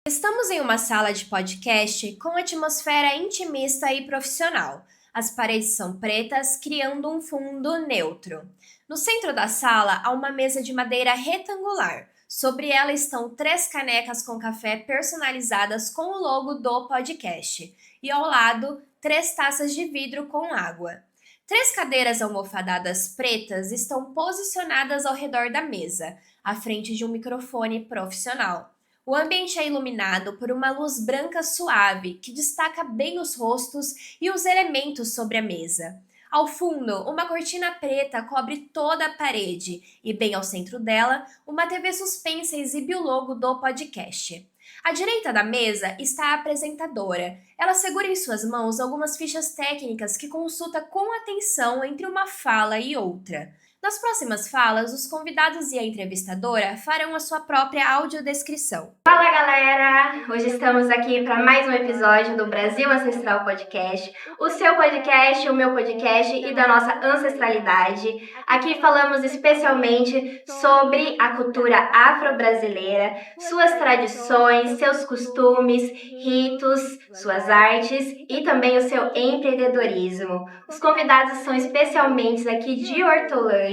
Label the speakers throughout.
Speaker 1: Estamos em uma sala de podcast com atmosfera intimista e profissional. As paredes são pretas, criando um fundo neutro. No centro da sala há uma mesa de madeira retangular. Sobre ela estão 3 canecas com café personalizadas com o logo do podcast. E ao lado, 3 taças de vidro com água. 3 cadeiras almofadadas pretas estão posicionadas ao redor da mesa, à frente de um microfone profissional. O ambiente é iluminado por uma luz branca suave que destaca bem os rostos e os elementos sobre a mesa. Ao fundo, uma cortina preta cobre toda a parede e, bem ao centro dela, uma TV suspensa exibe o logo do podcast. À direita da mesa está a apresentadora. Ela segura em suas mãos algumas fichas técnicas que consulta com atenção entre uma fala e outra. Nas próximas falas, os convidados e a entrevistadora farão a sua própria audiodescrição. Fala galera! Hoje estamos aqui para mais um episódio do Brasil Ancestral Podcast, o seu podcast, o meu podcast e da nossa ancestralidade. Aqui falamos especialmente sobre a cultura afro-brasileira, suas tradições, seus costumes, ritos, suas artes e também o seu empreendedorismo. Os convidados são especialmente aqui de Hortolândia.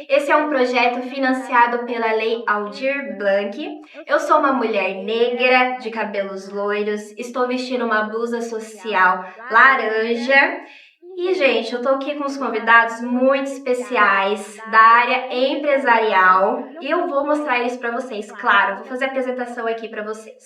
Speaker 1: Esse é um projeto financiado pela Lei Aldir Blanc. Eu sou uma mulher negra, de cabelos loiros, estou vestindo uma blusa social laranja. E, gente, eu tô aqui com uns convidados muito especiais da área empresarial e eu vou mostrar eles para vocês, claro, vou fazer a apresentação aqui para vocês.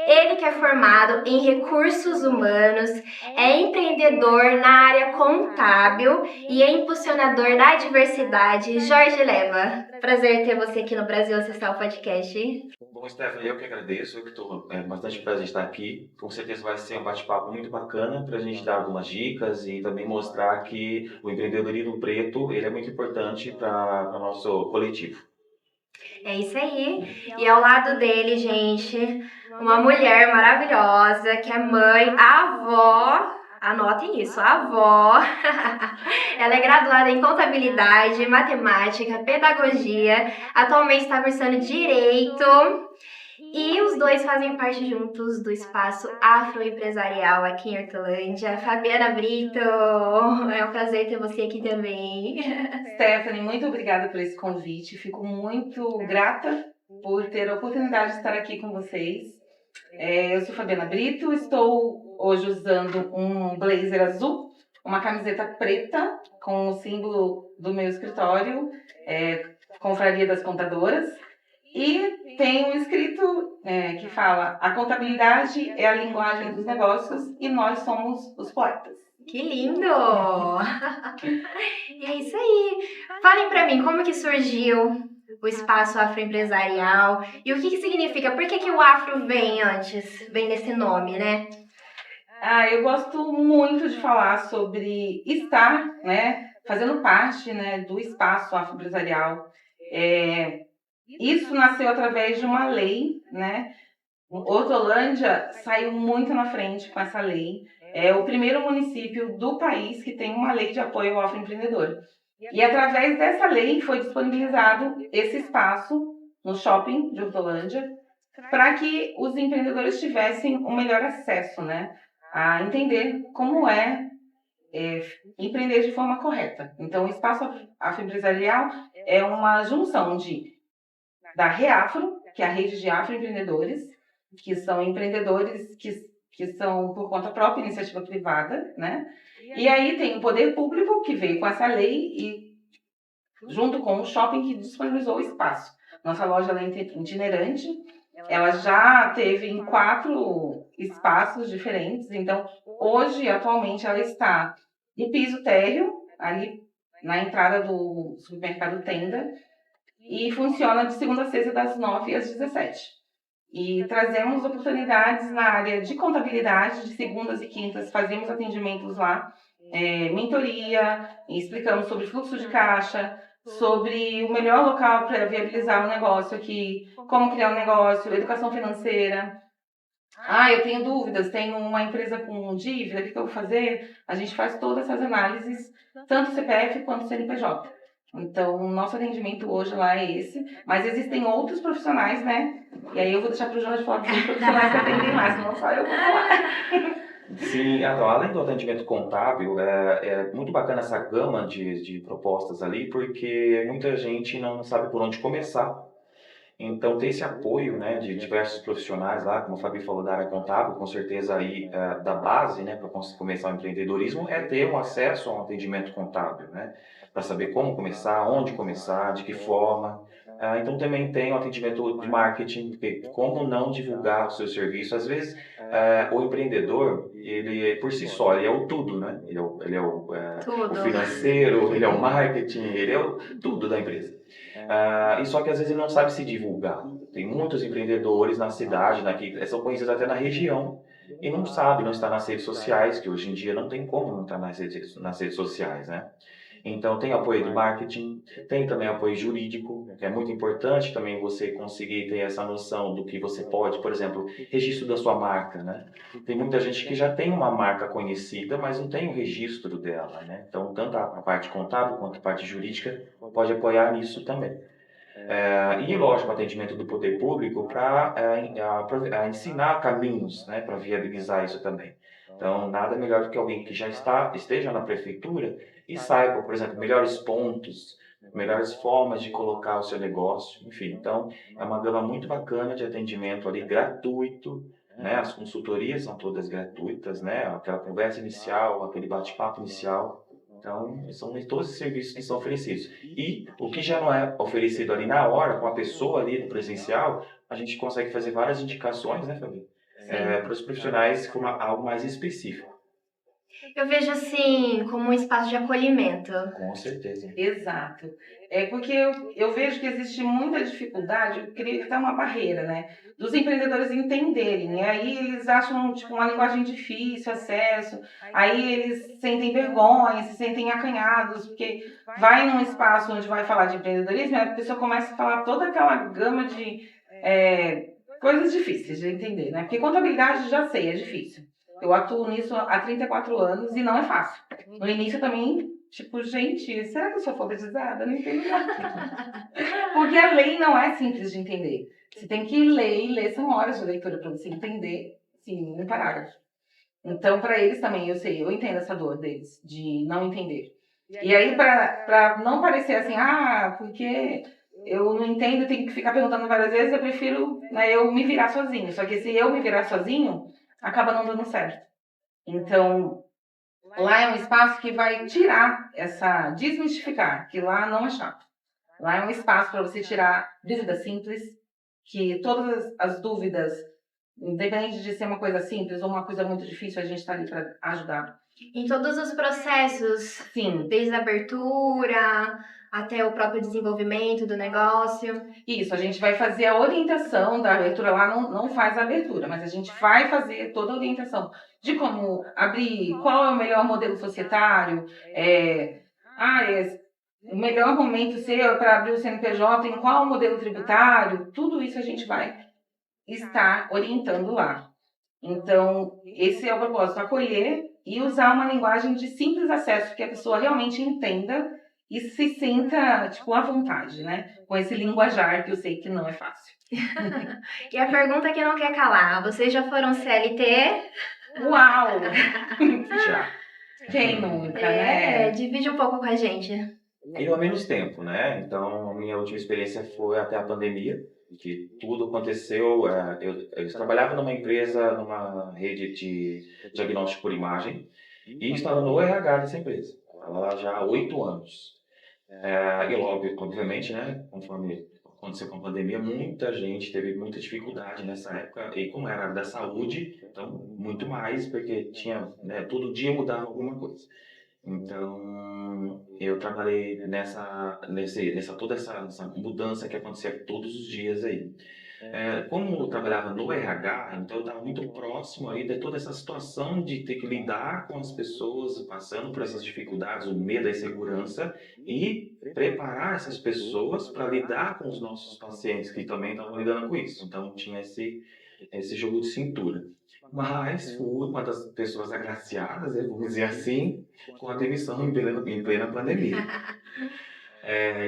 Speaker 1: Ele que é formado em recursos humanos, é empreendedor na área contábil e é impulsionador da diversidade, Jorge Leva. Prazer ter você aqui no Brasil Ancestral Podcast.
Speaker 2: Bom, Stephanie, eu que agradeço, eu que estou bastante prazer em estar aqui. Com certeza vai ser um bate-papo muito bacana para a gente dar algumas dicas e também mostrar que o empreendedorismo preto ele é muito importante para o nosso coletivo.
Speaker 1: É isso aí. E ao lado dele, gente, uma mulher maravilhosa que é mãe, avó. Anotem isso, avó. Ela é graduada em contabilidade, matemática, pedagogia. Atualmente está cursando direito. E os dois fazem parte juntos do espaço afroempresarial aqui em Hortolândia. Fabiana Brito, é um prazer ter você aqui também.
Speaker 3: Stephanie, muito obrigada por esse convite. Fico muito grata por ter a oportunidade de estar aqui com vocês. Eu sou Fabiana Brito, estou hoje usando um blazer azul, uma camiseta preta com o símbolo do meu escritório, Confraria das Contadoras, e tem um escrito que fala: a contabilidade é a linguagem dos negócios e nós somos os poetas.
Speaker 1: Que lindo! E é isso aí. Falem pra mim, como que surgiu o espaço afroempresarial e o que significa? Por que o afro vem antes? Vem desse nome, né?
Speaker 3: Eu gosto muito de falar sobre estar, fazendo parte, do espaço afroempresarial. Isso nasceu através de uma lei, Hortolândia saiu muito na frente com essa lei. É o primeiro município do país que tem uma lei de apoio ao afroempreendedor. E através dessa lei foi disponibilizado esse espaço no shopping de Hortolândia para que os empreendedores tivessem um melhor acesso, a entender como é empreender de forma correta. Então, o espaço afroempresarial é uma junção da Reafro, que é a rede de afroempreendedores, que são empreendedores que são por conta própria, iniciativa privada, E aí tem o poder público, que veio com essa lei e junto com o shopping que disponibilizou o espaço. Nossa loja ela é itinerante, ela já teve em 4 espaços diferentes, então hoje, atualmente, ela está no piso térreo, ali na entrada do supermercado Tenda, e funciona de segunda a sexta das 9 às 17. E trazemos oportunidades na área de contabilidade, de segundas e quintas, fazemos atendimentos lá, mentoria, explicamos sobre fluxo de caixa, sobre o melhor local para viabilizar o negócio aqui, como criar um negócio, educação financeira. Eu tenho dúvidas, tenho uma empresa com dívida, o que eu vou fazer? A gente faz todas essas análises, tanto CPF quanto CNPJ. Então, o nosso atendimento hoje lá é esse, mas existem outros profissionais, né? E aí eu vou deixar para o Jorge falar dos profissionais que atendem lá, senão só eu vou falar.
Speaker 2: Sim, então, além do atendimento contábil, é muito bacana essa gama de propostas ali, porque muita gente não sabe por onde começar. Então, ter esse apoio, né, de diversos profissionais lá, como o Fabi falou da área contábil, com certeza aí da base, né, para começar o empreendedorismo, é ter um acesso a um atendimento contábil, né, para saber como começar, onde começar, de que forma. Então, também tem o atendimento de marketing, porque como não divulgar o seu serviço. Às vezes, o empreendedor, ele por si só, ele é o tudo, né, o
Speaker 1: Tudo.
Speaker 2: financeiro, ele é o marketing, ele é o tudo da empresa. E só que às vezes ele não sabe se divulgar. Tem muitos empreendedores na cidade, que são conhecidos até na região, e não sabe, não está nas redes sociais, que hoje em dia não tem como não estar nas redes sociais, né? Então tem apoio de marketing, tem também apoio jurídico, que é muito importante também você conseguir ter essa noção do que você pode, por exemplo, registro da sua marca, né? Tem muita gente que já tem uma marca conhecida, mas não tem o registro dela, né? Então tanto a parte contábil quanto a parte jurídica pode apoiar nisso também. E, lógico, o atendimento do poder público para ensinar caminhos, né, para viabilizar isso também. Então, nada melhor do que alguém que já esteja na prefeitura e saiba, por exemplo, melhores pontos, melhores formas de colocar o seu negócio, enfim. Então, é uma gama muito bacana de atendimento ali gratuito, né? As consultorias são todas gratuitas, né? Aquela conversa inicial, aquele bate-papo inicial. Então, são todos os serviços que são oferecidos. E o que já não é oferecido ali na hora, com a pessoa ali no presencial, a gente consegue fazer várias indicações, né, Fabi?
Speaker 3: Sim.
Speaker 2: Para os profissionais com algo mais específico.
Speaker 1: Eu vejo assim como um espaço de acolhimento.
Speaker 2: Com certeza.
Speaker 3: Exato. É porque eu vejo que existe muita dificuldade, eu creio que está uma barreira, né? Dos empreendedores entenderem. E aí eles acham tipo, uma linguagem difícil, acesso. Aí eles sentem vergonha, se sentem acanhados, porque vai num espaço onde vai falar de empreendedorismo, a pessoa começa a falar toda aquela gama de coisas difíceis de entender, né? Porque contabilidade já sei, é difícil. Eu atuo nisso há 34 anos e não é fácil. No início também, tipo, gente, será que eu sou alfabetizada? Não entendo nada. Porque a lei não é simples de entender. Você tem que ler e ler, são horas de leitura para você entender, sim, um parágrafo. Então, para eles também, eu entendo essa dor deles, de não entender. E aí, para não parecer assim, porque eu não entendo, eu tenho que ficar perguntando várias vezes, eu prefiro eu me virar sozinho. Só que se eu me virar sozinho, acaba não dando certo. Então, lá é um espaço que vai tirar desmistificar, que lá não é chato. Lá é um espaço para você tirar dúvidas simples, que todas as dúvidas, independente de ser uma coisa simples ou uma coisa muito difícil, a gente está ali para ajudar.
Speaker 1: Em todos os processos,
Speaker 3: Sim.
Speaker 1: desde a abertura até o próprio desenvolvimento do negócio.
Speaker 3: Isso, a gente vai fazer a orientação da abertura lá, não faz a abertura, mas a gente vai fazer toda a orientação de como abrir, qual é o melhor modelo societário, o melhor momento seu para abrir o CNPJ, em qual modelo tributário, tudo isso a gente vai estar orientando lá. Então, esse é o propósito, acolher e usar uma linguagem de simples acesso, que a pessoa realmente entenda e se sinta, tipo, à vontade, né? Com esse linguajar que eu sei que não é fácil.
Speaker 1: E a pergunta que não quer calar, vocês já foram CLT?
Speaker 3: Uau!
Speaker 2: Já.
Speaker 3: Quem nunca, né?
Speaker 1: Divide um pouco com a gente.
Speaker 2: E ao menos tempo, né? Então, a minha última experiência foi até a pandemia, que tudo aconteceu. Eu trabalhava numa empresa, numa rede de diagnóstico por imagem, e estava no RH dessa empresa. Estava lá já há 8 anos. Obviamente, né, conforme aconteceu com a pandemia, muita gente teve muita dificuldade nessa época, e como era da saúde, então muito mais, porque tinha, né, todo dia mudava alguma coisa. Então, eu trabalhei toda essa mudança que acontecia todos os dias aí. Como eu trabalhava no RH, então eu estava muito próximo aí de toda essa situação de ter que lidar com as pessoas passando por essas dificuldades, o medo, a insegurança, e preparar essas pessoas para lidar com os nossos pacientes que também estavam lidando com isso. Então tinha esse jogo de cintura. Mas fui uma das pessoas agraciadas, vamos dizer assim, com a demissão em plena pandemia.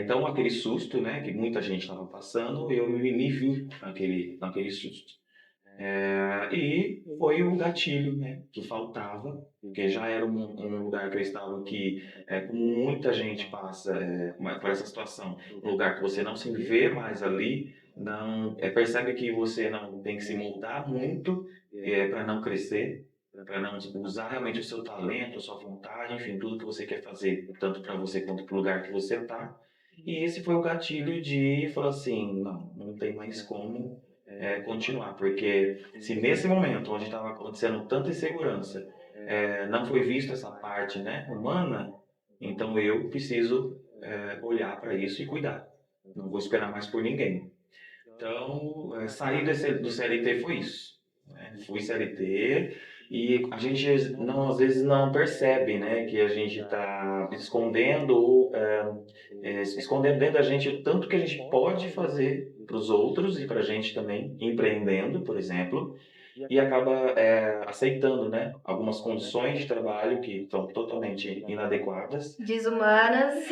Speaker 2: Então, aquele susto, né, que muita gente estava passando, eu me vi naquele susto. E foi o gatilho, né, que faltava, porque já era um lugar que eu estava que, como muita gente passa por essa situação, um lugar que você não se vê mais ali, não percebe que você não tem que se moldar muito para não crescer, para não usar realmente o seu talento, a sua vontade, enfim, tudo que você quer fazer, tanto para você quanto para o lugar que você está. E esse foi o gatilho de falar assim, não tem mais como continuar, porque se nesse momento onde estava acontecendo tanta insegurança, não foi visto essa parte, né, humana, então eu preciso olhar para isso e cuidar. Não vou esperar mais por ninguém. Então, sair do CLT foi isso. Né? Fui CLT e a gente não, às vezes não percebe, né, que a gente está escondendo ou escondendo dentro da gente o tanto que a gente pode fazer para os outros e para a gente também, empreendendo, por exemplo, e acaba aceitando, né, algumas condições de trabalho que estão totalmente inadequadas,
Speaker 1: Desumanas.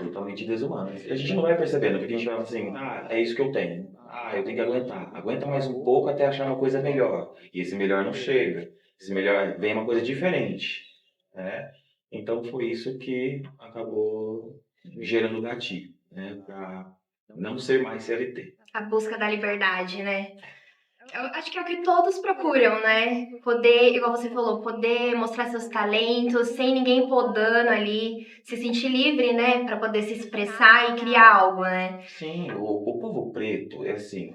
Speaker 2: totalmente desumanas. E a gente não vai percebendo, porque a gente vai assim, é isso que eu tenho. Eu tenho que aguentar. Aguenta mais um pouco até achar uma coisa melhor. E esse melhor não chega. Esse melhor vem uma coisa diferente, né? Então foi isso que acabou gerando gatilho, né, para não ser mais CLT.
Speaker 1: A busca da liberdade, né? Eu acho que é o que todos procuram, né? Poder, igual você falou, poder mostrar seus talentos sem ninguém podando ali, se sentir livre, né? Pra poder se expressar e criar algo, né?
Speaker 2: Sim, o povo preto, é assim,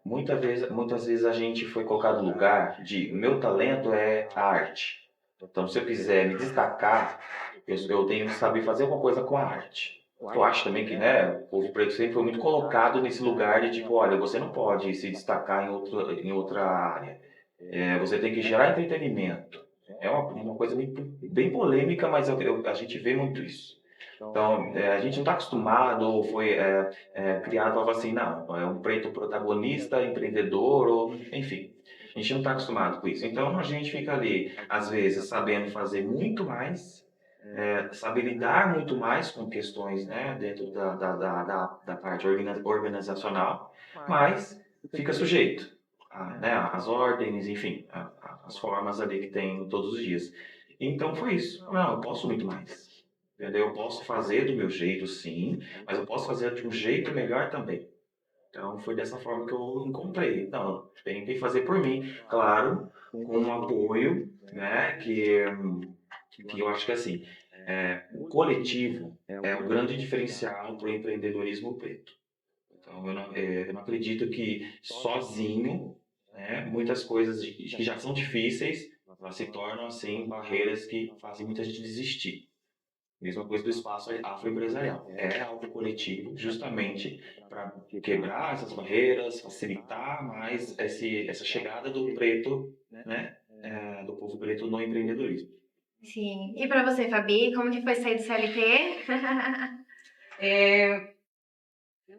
Speaker 2: muitas vezes a gente foi colocado no lugar de meu talento é a arte. Então, se eu quiser me destacar, eu tenho que saber fazer alguma coisa com a arte. Eu acho também que, né, o povo preto sempre foi muito colocado nesse lugar de tipo, olha, você não pode se destacar em outra área. Você tem que gerar entretenimento. É uma coisa bem polêmica, mas a gente vê muito isso. Então, a gente não está acostumado, ou foi criado para falar assim, não, é um preto protagonista, empreendedor, ou enfim. A gente não está acostumado com isso. Então, a gente fica ali, às vezes, sabendo fazer muito mais, saber lidar muito mais com questões, né, dentro da parte organizacional, mas fica sujeito né, às ordens, enfim, às formas ali que tem todos os dias. Então, foi isso. Não, eu posso muito mais. Entendeu? Eu posso fazer do meu jeito, sim, mas eu posso fazer de um jeito melhor também. Então, foi dessa forma que eu encontrei. Não, tem que fazer por mim, claro, com um apoio, né, que eu acho que assim, o coletivo é o grande diferencial para o empreendedorismo preto. Então, eu não acredito que sozinho, né, muitas coisas que já são difíceis, elas se tornam, assim, barreiras que fazem muita gente desistir. Mesma coisa do espaço afroempresarial. É algo coletivo, justamente para quebrar essas barreiras, facilitar mais essa chegada do preto, né, do povo preto no empreendedorismo.
Speaker 1: Sim. E pra você, Fabi, como que foi sair do CLT?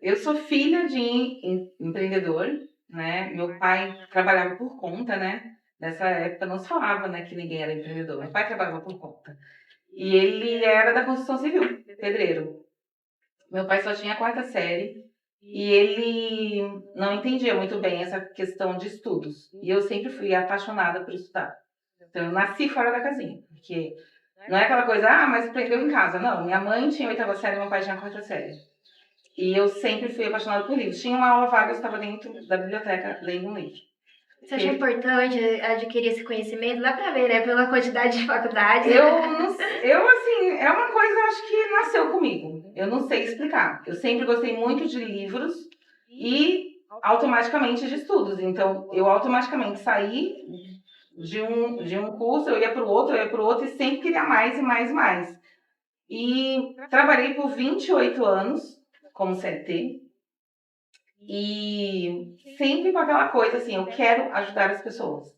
Speaker 3: Eu sou filha de empreendedor, né? Meu pai trabalhava por conta, né? Nessa época não se falava, né, que ninguém era empreendedor. Meu pai trabalhava por conta. E ele era da construção civil, pedreiro. Meu pai só tinha a quarta série e ele não entendia muito bem essa questão de estudos. E eu sempre fui apaixonada por estudar. Então eu nasci fora da casinha, porque não é aquela coisa, mas aprendeu em casa. Não, minha mãe tinha a oitava série, meu pai tinha a quarta série. E eu sempre fui apaixonada por livros. Tinha uma aula vaga, eu estava dentro da biblioteca lendo um livro.
Speaker 1: Você acha importante adquirir esse conhecimento? Dá pra ver, né? Pela quantidade de faculdades.
Speaker 3: Assim, é uma coisa, eu acho que nasceu comigo. Eu não sei explicar. Eu sempre gostei muito de livros e automaticamente de estudos. Então, eu automaticamente saí de um curso, eu ia para o outro e sempre queria mais e mais e mais. E trabalhei por 28 anos como CLT. E sempre com aquela coisa assim, eu quero ajudar as pessoas.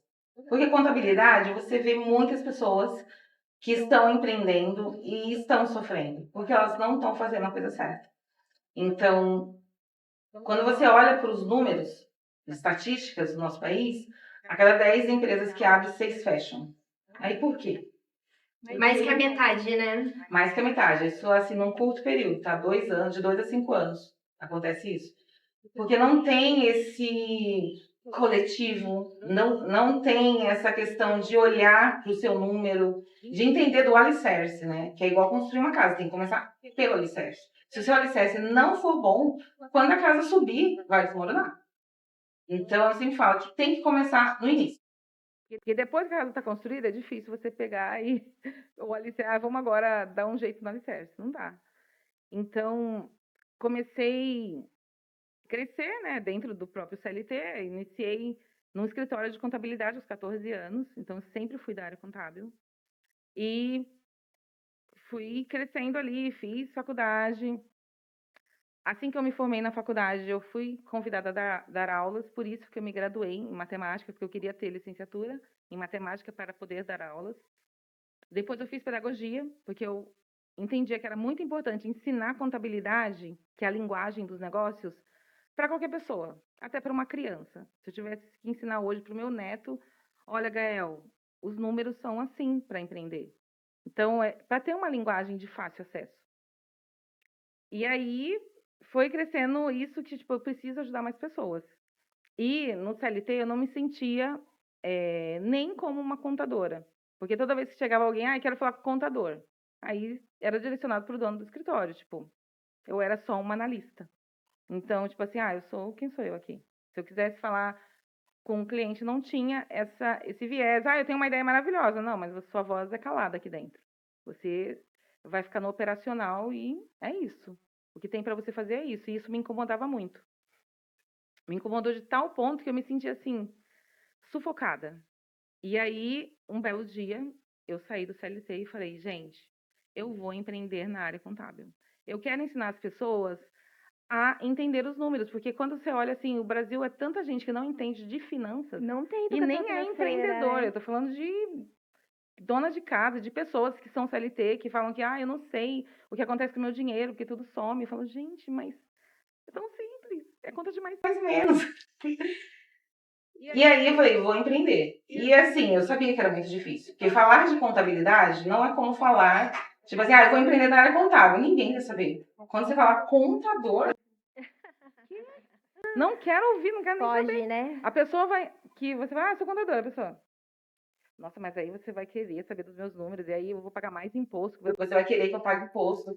Speaker 3: Porque contabilidade, você vê muitas pessoas que estão empreendendo e estão sofrendo, porque elas não estão fazendo a coisa certa. Então, quando você olha para os números, estatísticas do nosso país, a cada 10 empresas que abrem, 6 fecham. Aí por quê?
Speaker 1: Mais que a metade, né?
Speaker 3: Mais que a metade. Isso, assim, num curto período, tá? 2 anos, de 2 a 5 anos acontece isso. Porque não tem esse coletivo, não tem essa questão de olhar para o seu número, de entender do alicerce, né? Que é igual construir uma casa, tem que começar pelo alicerce. Se o seu alicerce não for bom, quando a casa subir, vai desmoronar. Então, eu sempre falo que tem que começar no início.
Speaker 4: Porque depois que a casa está construída, é difícil você pegar e o alicerce, vamos agora dar um jeito no alicerce. Não dá. Então, comecei a crescer, né, dentro do próprio CLT. Iniciei num escritório de contabilidade aos 14 anos. Então, sempre fui da área contábil. E fui crescendo ali, fiz faculdade. Assim que eu me formei na faculdade, eu fui convidada a dar aulas, por isso que eu me graduei em matemática, porque eu queria ter licenciatura em matemática para poder dar aulas. Depois eu fiz pedagogia, porque eu entendia que era muito importante ensinar contabilidade, que é a linguagem dos negócios, para qualquer pessoa, até para uma criança. Se eu tivesse que ensinar hoje para o meu neto, olha, Gael, os números são assim para empreender. Então, para ter uma linguagem de fácil acesso. E aí foi crescendo isso que, tipo, eu preciso ajudar mais pessoas. E no CLT eu não me sentia nem como uma contadora. Porque toda vez que chegava alguém, quero falar com o contador. Aí era direcionado para o dono do escritório, tipo, eu era só uma analista. Então, tipo assim, quem sou eu aqui? Se eu quisesse falar com um cliente, não tinha esse viés. Eu tenho uma ideia maravilhosa. Não, mas a sua voz é calada aqui dentro. Você vai ficar no operacional e é isso. O que tem para você fazer é isso. E isso me incomodava muito. Me incomodou de tal ponto que eu me sentia assim, sufocada. E aí, um belo dia, eu saí do CLT e falei, gente, eu vou empreender na área contábil. Eu quero ensinar as pessoas a entender os números, porque quando você olha assim, o Brasil é tanta gente que não entende de finanças.
Speaker 5: Não tem
Speaker 4: e
Speaker 5: educação
Speaker 4: nem é
Speaker 5: financeira,
Speaker 4: empreendedor.
Speaker 5: né?
Speaker 4: Eu tô falando de dona de casa, de pessoas que são CLT, que falam que, eu não sei o que acontece com o meu dinheiro, porque tudo some. Eu falo, gente, mas é tão simples. É conta de mais
Speaker 3: Mais ou menos. E aí eu falei, vou empreender. E assim, eu sabia que era muito difícil. Porque falar de contabilidade não é como falar, tipo assim, eu vou empreender na área contábil. Ninguém quer saber. Quando você falar contador,
Speaker 4: não quero ouvir, não quero nem saber.
Speaker 5: Foge, né?
Speaker 4: A pessoa você vai, sou contadora, a pessoa. Nossa, mas aí você vai querer saber dos meus números, e aí eu vou pagar mais imposto.
Speaker 3: você vai querer que eu pague imposto.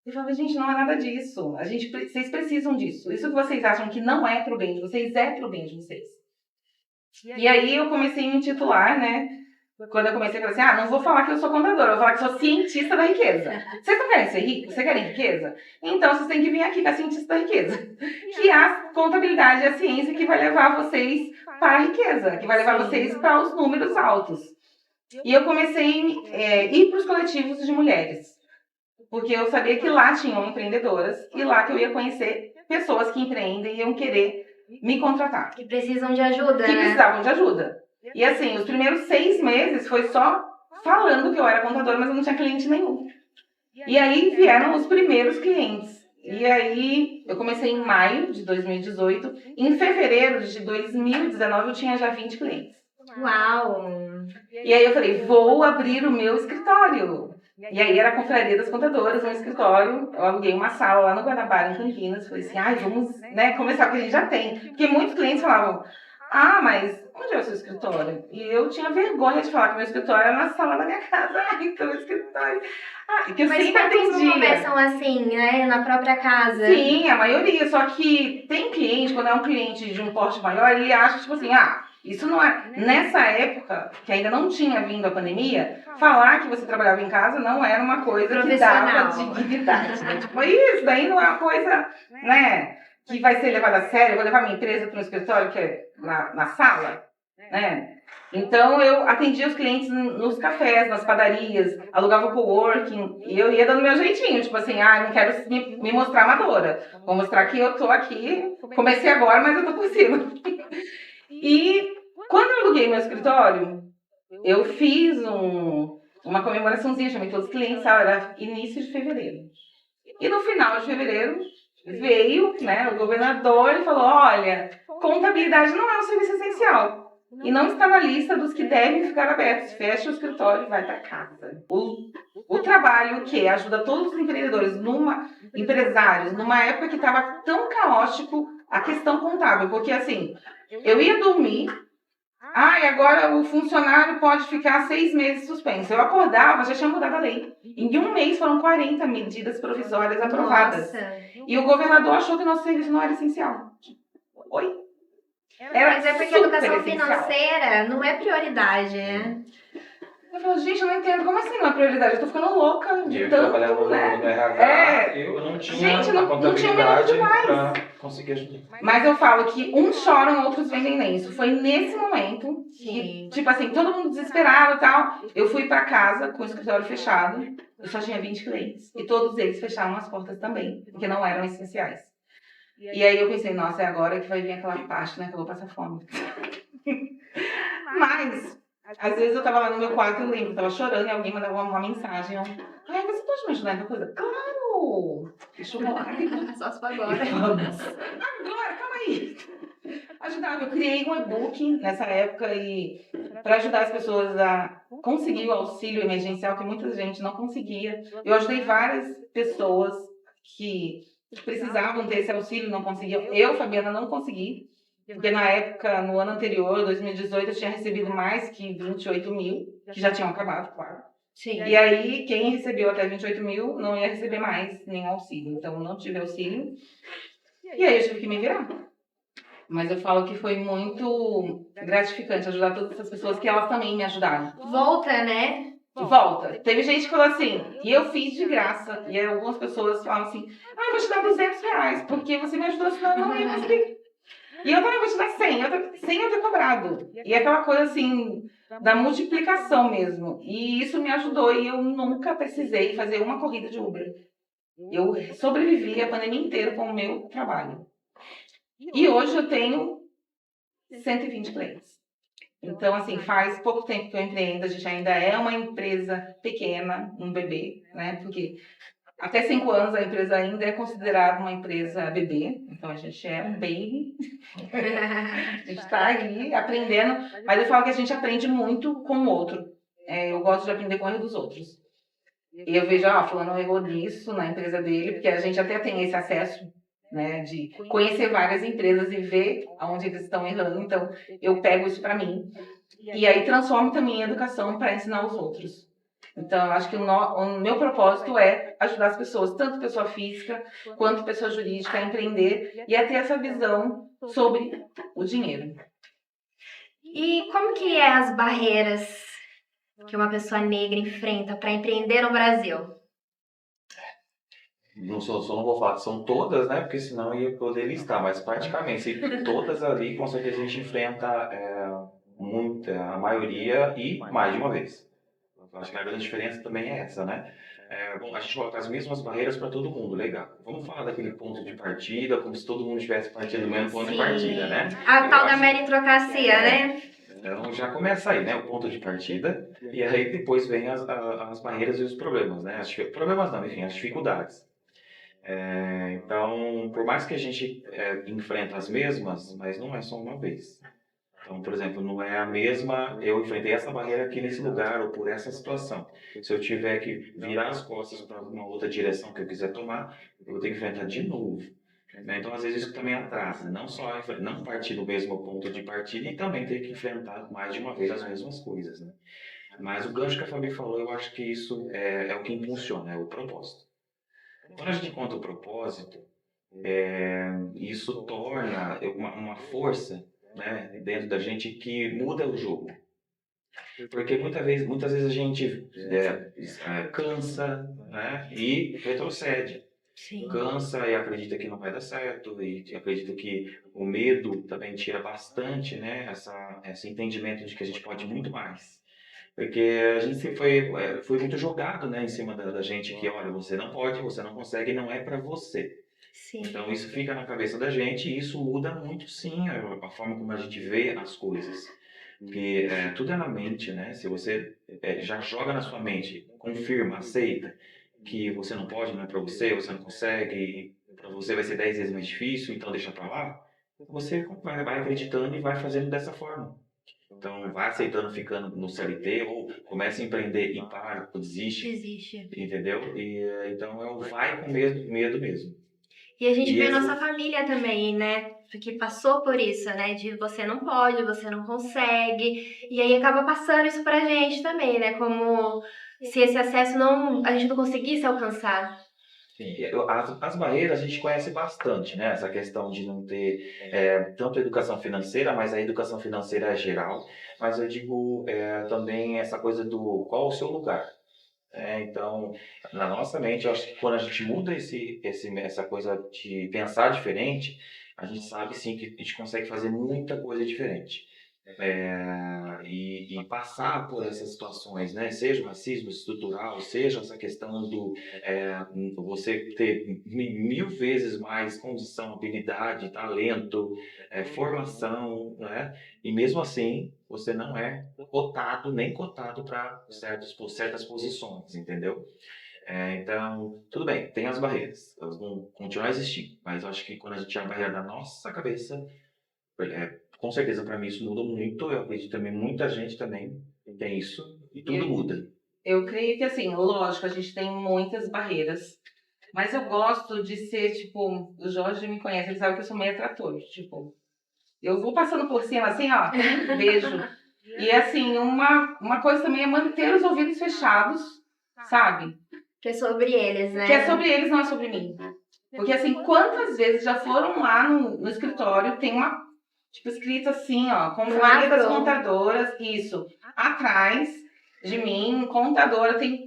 Speaker 3: Eu falei, gente, não é nada disso. Vocês precisam disso. Isso que vocês acham que não é pro bem de vocês, é pro bem de vocês. E aí eu comecei a me intitular, né? Quando eu comecei a falar assim, não vou falar que eu sou contadora, eu vou falar que sou cientista da riqueza. Vocês não querem ser ricos? Vocês querem riqueza? Então vocês têm que vir aqui com a cientista da riqueza. Que a contabilidade é a ciência que vai levar vocês para a riqueza, que vai levar vocês para os números altos. E eu comecei a ir para os coletivos de mulheres. Porque eu sabia que lá tinham empreendedoras e lá que eu ia conhecer pessoas que empreendem e iam querer me contratar.
Speaker 1: Que precisam de ajuda,
Speaker 3: Que
Speaker 1: né?
Speaker 3: precisavam de ajuda. E assim, os primeiros 6 meses foi só falando que eu era contadora, mas eu não tinha cliente nenhum. E aí vieram os primeiros clientes. E aí eu comecei em maio de 2018. Em fevereiro de 2019 eu tinha já 20 clientes.
Speaker 1: Uau!
Speaker 3: E aí eu falei, vou abrir o meu escritório. E aí era a Confraria das Contadoras, um escritório. Eu aluguei uma sala lá no Guanabara, em Campinas. Falei assim, vamos começar com o que a gente já tem. Porque muitos clientes falavam, mas onde é o seu escritório? E eu tinha vergonha de falar que meu escritório era na sala da minha casa. Então, o escritório... que eu
Speaker 1: Mas
Speaker 3: sempre
Speaker 1: todos não
Speaker 3: atendia.
Speaker 1: começam assim, né? Na própria casa.
Speaker 3: Sim, a maioria. Só que tem cliente, quando é um cliente de um porte maior, ele acha, tipo assim, isso não é... Nessa época, que ainda não tinha vindo a pandemia, falar que você trabalhava em casa não era uma coisa que dava dignidade. Né? Tipo, isso daí não é uma coisa, né, que vai ser levada a sério. Eu vou levar minha empresa para um escritório que é na sala, né? Então, eu atendia os clientes nos cafés, nas padarias, alugava coworking, e eu ia dando meu jeitinho, tipo assim, não quero me mostrar amadora, vou mostrar que eu tô aqui, comecei agora, mas eu tô por cima. E quando eu aluguei meu escritório, eu fiz uma comemoraçãozinha, chamei todos os clientes, era início de fevereiro. E no final de fevereiro veio, né, o governador e falou, olha, contabilidade não é um serviço essencial. e não está na lista dos que devem ficar abertos. Fecha o escritório e vai para casa. O trabalho que ajuda todos os empreendedores, empresários, numa época que estava tão caótico a questão contábil, porque assim, eu ia dormir, e agora o funcionário pode ficar 6 meses suspenso. Eu acordava, já tinha mudado a lei. Em um mês foram 40 medidas provisórias aprovadas.
Speaker 1: Nossa.
Speaker 3: E o governador achou que nosso serviço não era essencial. Oi?
Speaker 1: Mas é porque a
Speaker 3: super
Speaker 1: educação
Speaker 3: essencial.
Speaker 1: financeira não é prioridade, né?
Speaker 3: Eu falo, gente, eu não entendo. Como assim não é prioridade? Eu tô ficando louca de
Speaker 2: E eu
Speaker 3: tanto,
Speaker 2: trabalhava no
Speaker 3: né?
Speaker 2: RH, eu não tinha
Speaker 3: Gente,
Speaker 2: a
Speaker 3: não tinha
Speaker 2: contabilidade
Speaker 3: minuto mais.
Speaker 2: para conseguir ajudar.
Speaker 3: Mas eu falo que uns choram, outros vendem lenço. Foi nesse momento
Speaker 1: Sim.
Speaker 3: que, tipo assim, todo mundo desesperado e tal. Eu fui pra casa com o escritório fechado. Eu só tinha 20 clientes. E todos eles fecharam as portas também, porque não eram essenciais. E aí eu pensei, nossa, é agora que vai vir aquela parte, né, que eu vou passar fome. Mas, às vezes eu tava lá no meu quarto, eu lembro, eu tava chorando e alguém mandava uma mensagem. Você pode me ajudar em alguma coisa? Claro! Deixa eu rolar aqui.
Speaker 1: Só se for agora.
Speaker 3: Vamos. Agora, calma aí. Ajudava. Eu criei um e-book nessa época e para ajudar as pessoas a conseguir o auxílio emergencial que muita gente não conseguia. Eu ajudei várias pessoas que precisavam ter esse auxílio, não conseguiam. Eu, Fabiana, não consegui. Porque na época, no ano anterior, 2018, eu tinha recebido mais que 28 mil, que já tinham acabado, claro.
Speaker 1: Sim.
Speaker 3: E aí, quem recebeu até 28 mil não ia receber mais nenhum auxílio. Então, não tive auxílio. E aí, eu tive que me virar. Mas eu falo que foi muito gratificante ajudar todas essas pessoas, que elas também me ajudaram.
Speaker 1: Volta, né?
Speaker 3: De volta. Teve gente que falou assim, e eu fiz de graça. E aí, algumas pessoas falam assim, eu vou te dar R$200, porque você me ajudou, senão eu não ia conseguir. E eu também vou te dar 100, sem eu ter cobrado. E aquela coisa assim, da multiplicação mesmo. E isso me ajudou e eu nunca precisei fazer uma corrida de Uber. Eu sobrevivi a pandemia inteira com o meu trabalho. E hoje eu tenho 120 clientes. Então, assim, faz pouco tempo que eu empreendo, a gente ainda é uma empresa pequena, um bebê, né? Porque até 5 anos a empresa ainda é considerada uma empresa bebê, então a gente é um baby. A gente está aí aprendendo, mas eu falo que a gente aprende muito com o outro. Eu gosto de aprender com o erro dos outros. E eu vejo, fulano errou nisso na empresa dele, porque a gente até tem esse acesso, né, de conhecer várias empresas e ver aonde eles estão errando. Então, eu pego isso para mim e aí transformo também em educação para ensinar os outros. Então, eu acho que o meu propósito é ajudar as pessoas, tanto pessoa física quanto pessoa jurídica, a empreender e a ter essa visão sobre o dinheiro.
Speaker 1: E como que é as barreiras que uma pessoa negra enfrenta para empreender no Brasil?
Speaker 2: Só não vou falar que são todas, né? Porque senão ia poder listar, mas praticamente todas ali, com certeza a gente enfrenta a maioria e mais de uma vez. Eu acho que a grande diferença também é essa, né? Bom, a gente coloca as mesmas barreiras para todo mundo, legal. Vamos falar daquele ponto de partida, como se todo mundo estivesse partindo do mesmo ponto de partida, né?
Speaker 1: A tal da meritocracia, né?
Speaker 2: Então já começa aí, né? O ponto de partida, e aí depois vem as barreiras e os problemas, né? Problemas não, enfim, as dificuldades. Então, por mais que a gente enfrenta as mesmas, mas não é só uma vez. Então, por exemplo, não é a mesma, eu enfrentei essa barreira aqui nesse lugar ou por essa situação. Se eu tiver que virar as costas para uma outra direção que eu quiser tomar, eu vou ter que enfrentar de novo. Então, às vezes, isso também atrasa. Não só não partir do mesmo ponto de partida e também ter que enfrentar mais de uma vez as mesmas coisas, né? Mas o gancho que a Fabi falou, eu acho que isso é o que impulsiona, é o propósito. Quando a gente encontra o propósito, isso torna uma força, né, dentro da gente que muda o jogo. Porque muitas vezes a gente cansa, né, e retrocede.
Speaker 1: Sim.
Speaker 2: Cansa e acredita que não vai dar certo, e acredita que o medo também tira bastante, né, esse entendimento de que a gente pode muito mais. Porque a gente sempre foi muito jogado, né, em cima da gente que, olha, você não pode, você não consegue, não é para você.
Speaker 1: Sim.
Speaker 2: Então isso fica na cabeça da gente e isso muda muito, sim, a forma como a gente vê as coisas. Porque tudo é na mente, né? Se você já joga na sua mente, confirma, aceita que você não pode, não é para você não consegue, para você vai ser 10 vezes mais difícil, então deixa para lá, você vai acreditando e vai fazendo dessa forma. Então, vai aceitando ficando no CLT, ou começa a empreender e para, ou desiste,
Speaker 1: Existe.
Speaker 2: entendeu? Então, é o vai com medo mesmo.
Speaker 1: E a gente
Speaker 2: E
Speaker 1: vê
Speaker 2: esse-
Speaker 1: nossa família também, né? Que passou por isso, né? De você não pode, você não consegue. E aí acaba passando isso pra gente também, né? Como se esse acesso não, a gente não conseguisse alcançar.
Speaker 2: Sim, as barreiras a gente conhece bastante, né? Essa questão de não ter tanto educação financeira, mas a educação financeira é geral. Mas eu digo também essa coisa do qual o seu lugar. Então, na nossa mente, eu acho que quando a gente muda essa coisa de pensar diferente, a gente sabe sim que a gente consegue fazer muita coisa diferente. E passar por essas situações, né? Seja o racismo estrutural, seja essa questão do você ter mil vezes mais condição, habilidade, talento, formação, né? E mesmo assim, você não é cotado, nem cotado para certas posições, entendeu? Então, tudo bem, tem as barreiras, elas vão continuar existindo, mas eu acho que quando a gente tiver a barreira da nossa cabeça, com certeza para mim isso muda muito, eu acredito também muita gente também tem isso, e tudo muda.
Speaker 3: Eu creio que, assim, lógico, a gente tem muitas barreiras, mas eu gosto de ser, tipo, o Jorge me conhece, ele sabe que eu sou meio atrator, tipo, eu vou passando por cima, assim, ó, vejo. E, assim, uma coisa também é manter os ouvidos fechados, sabe?
Speaker 1: Que é sobre eles, né?
Speaker 3: Que é sobre eles, não é sobre mim. Porque, assim, quantas vezes já foram lá no escritório, tem uma, tipo, escrito assim, ó, Confraria das Contadoras, isso, atrás de mim, contadora, tem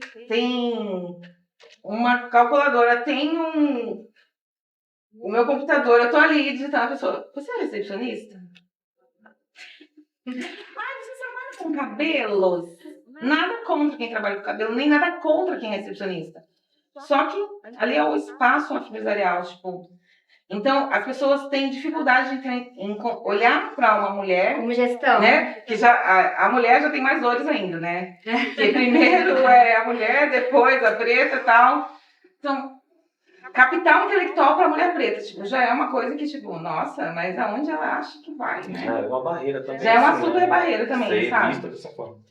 Speaker 3: uma calculadora, tem o meu computador, eu tô ali digitando a pessoa, você é recepcionista? Você trabalha com cabelos? Nada contra quem trabalha com cabelo, nem nada contra quem é recepcionista. Só que ali é o espaço empresarial, tipo. Então, as pessoas têm dificuldade em olhar para uma mulher,
Speaker 1: Como gestão.
Speaker 3: né? Que já, a mulher já tem mais dores ainda, né? Que primeiro é a mulher, depois a preta e tal. Então, capital intelectual para a mulher preta, tipo, já é uma coisa que, tipo, nossa, mas aonde ela acha que vai, né?
Speaker 2: Já é uma barreira também.
Speaker 3: Já é uma
Speaker 2: assim,
Speaker 3: super
Speaker 2: né?
Speaker 3: barreira também,
Speaker 2: Ser
Speaker 3: sabe?
Speaker 2: vista dessa forma.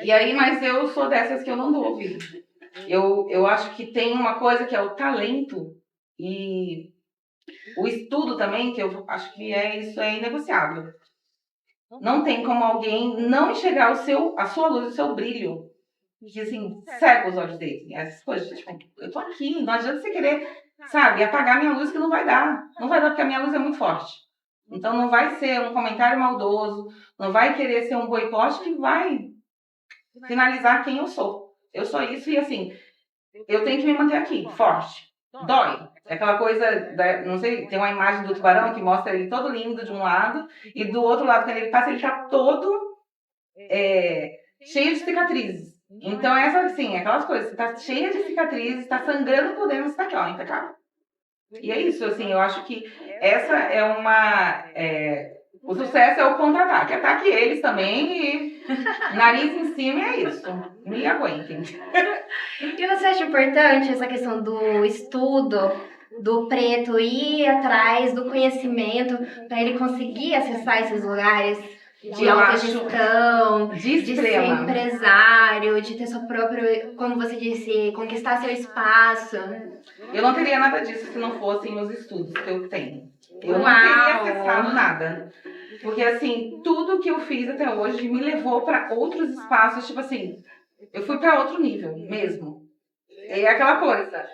Speaker 3: E aí, mas eu sou dessas que eu não dou ouvido. Eu acho que tem uma coisa que é o talento e o estudo também, que eu acho que isso é inegociável. Não tem como alguém não enxergar a sua luz, o seu brilho. Que, assim, cega os olhos dele. Essas coisas, tipo, eu tô aqui, não adianta você querer, sabe, apagar minha luz que não vai dar. Não vai dar porque a minha luz é muito forte. Então não vai ser um comentário maldoso, não vai querer ser um boicote que vai finalizar quem eu sou. Eu sou isso e, assim, eu tenho que me manter aqui, forte. Dói. É aquela coisa, não sei, tem uma imagem do tubarão que mostra ele todo lindo de um lado e do outro lado, quando ele passa, ele tá todo cheio de cicatrizes. Então, essa, assim, aquelas coisas, você tá cheia de cicatrizes, tá sangrando por dentro, você tá aqui, ó, impecável. E é isso, assim, eu acho que essa é uma... o sucesso é o contra-ataque. Ataque eles também e nariz em cima é isso. Me aguentem.
Speaker 1: E você acha importante essa questão do estudo, do preto ir atrás do conhecimento para ele conseguir acessar esses lugares de
Speaker 3: Eu
Speaker 1: autogestão,
Speaker 3: De
Speaker 1: de ser
Speaker 3: extrema.
Speaker 1: empresário, de ter seu próprio, como você disse, conquistar seu espaço?
Speaker 3: Eu não teria nada disso se não fossem os estudos que eu tenho. Eu não
Speaker 1: Uau!
Speaker 3: teria acessado nada. Porque, assim, tudo que eu fiz até hoje me levou para outros espaços, tipo assim, eu fui para outro nível mesmo. É aquela coisa,